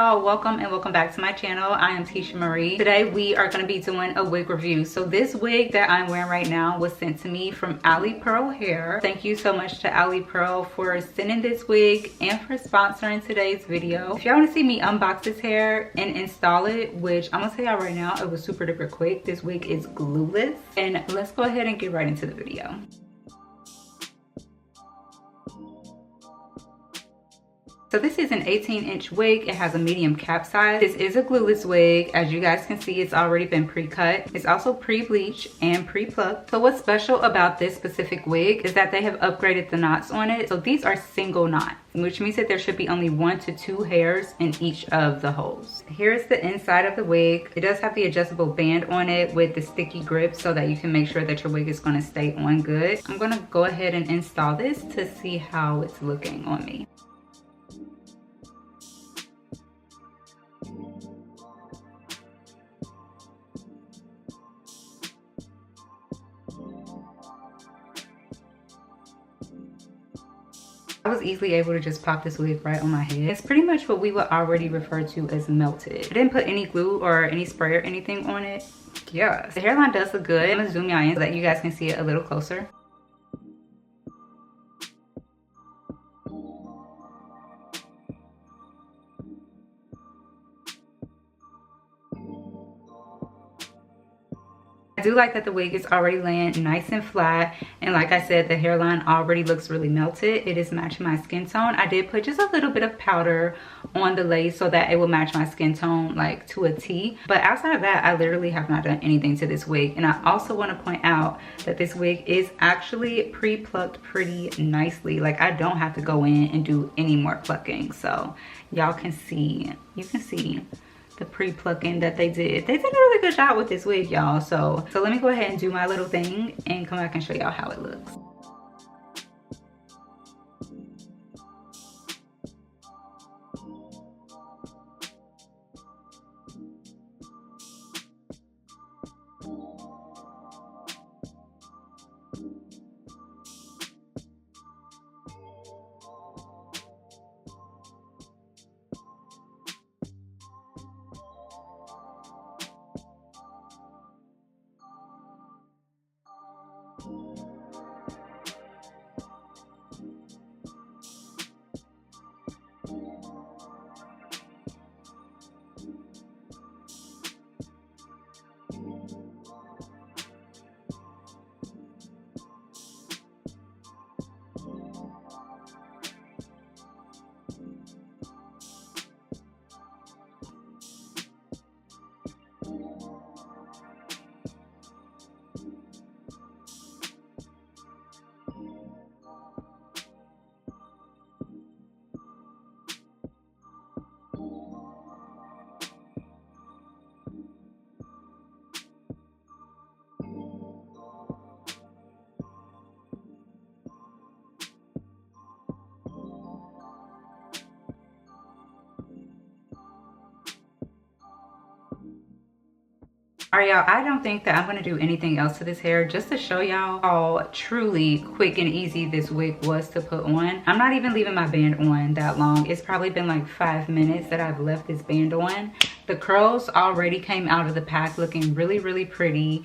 y'all, welcome and welcome back to my channel. I am Tisha Marie. Today we are going to be doing a wig review. So this wig that I'm wearing right now was sent to me from Alipearl hair. Thank you so much to Alipearl for sending this wig and for sponsoring today's video. If y'all want to see me unbox this hair and install it, which I'm gonna tell y'all right now, it was super duper quick. This wig is glueless, and let's go ahead and get right into the video. So this is an 18-inch wig. It has a medium cap size. This is a glueless wig. As you guys can see, it's already been pre-cut. It's also pre-bleached and pre-plucked. So what's special about this specific wig is that they have upgraded the knots on it. So these are single knots, which means that there should be only 1 to 2 hairs in each of the holes. Here's the inside of the wig. It does have the adjustable band on it with the sticky grip so that you can make sure that your wig is going to stay on good. I'm going to go ahead and install this to see how it's looking on me. I was easily able to just pop this wig right on my head. It's pretty much what we would already refer to as melted. I didn't put any glue or any spray or anything on it. Yeah, the hairline does look good. I'm gonna zoom y'all in so that you guys can see it a little closer. I do like that the wig is already laying nice and flat, and like I said, the hairline already looks really melted. It is matching my skin tone. I did put just a little bit of powder on the lace so that it will match my skin tone like to a T, but outside of that, I literally have not done anything to this wig. And I also want to point out that this wig is actually pre-plucked pretty nicely. Like, I don't have to go in and do any more plucking, so y'all can see, you can see the pre-plucking that they did. They did a really good job with this wig, y'all. So let me go ahead and do my little thing and come back and show y'all how it looks. All right, y'all, I don't think that I'm gonna do anything else to this hair, just to show y'all how truly quick and easy this wig was to put on. I'm not even leaving my band on that long. It's probably been like 5 minutes that I've left this band on. The curls already came out of the pack looking really, really pretty,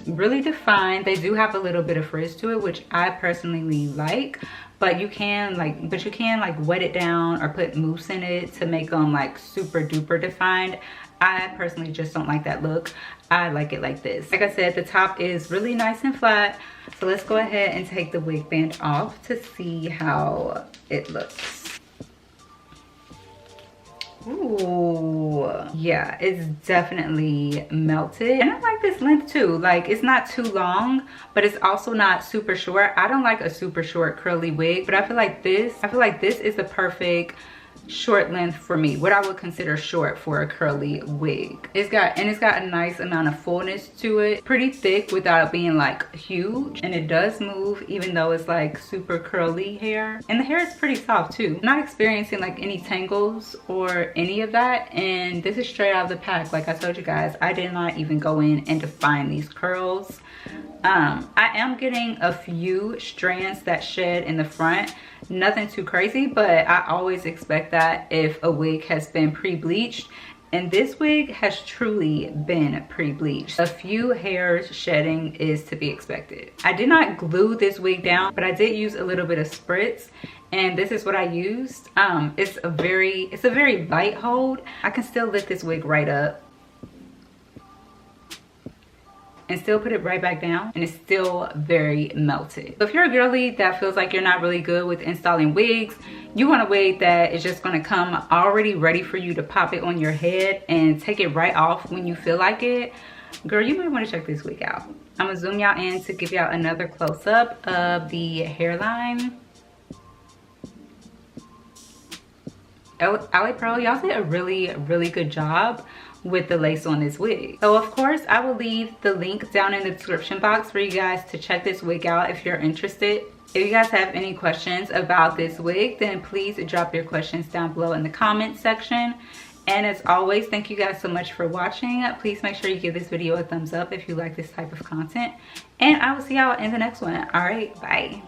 really defined. They do have a little bit of frizz to it, which I personally like. But you can like wet it down or put mousse in it to make them like super duper defined. I personally just don't like that look. I like it like this. Like I said, the top is really nice and flat. So let's go ahead and take the wig band off to see how it looks. Ooh, yeah, it's definitely melted. And I like this length too. Like, it's not too long, but it's also not super short. I don't like a super short curly wig, but I feel like this is the perfect short length for me, what I would consider short for a curly wig. It's got a nice amount of fullness to it, pretty thick without being like huge, and it does move even though it's like super curly hair, and the hair is pretty soft too. I'm not experiencing like any tangles or any of that, and this is straight out of the pack. Like I told you guys, I did not even go in and define these curls. I am getting a few strands that shed in the front. Nothing too crazy, but I always expect that if a wig has been pre-bleached. And this wig has truly been pre-bleached. A few hairs shedding is to be expected. I did not glue this wig down, but I did use a little bit of spritz, and this is what I used. It's a very light hold. I can still lift this wig right up and still put it right back down, and it's still very melted. So if you're a girly that feels like you're not really good with installing wigs, you want a wig that is just going to come already ready for you to pop it on your head and take it right off when you feel like it, girl, you might want to check this wig out. I'm gonna zoom y'all in to give y'all another close-up of the hairline. Alipearl, y'all did a really good job with the lace on this wig. So of course I will leave the link down in the description box for you guys to check this wig out if you're interested. If you guys have any questions about this wig, then please drop your questions down below in the comment section. And as always, thank you guys so much for watching. Please make sure you give this video a thumbs up if you like this type of content, and I will see y'all in the next one. All right, bye.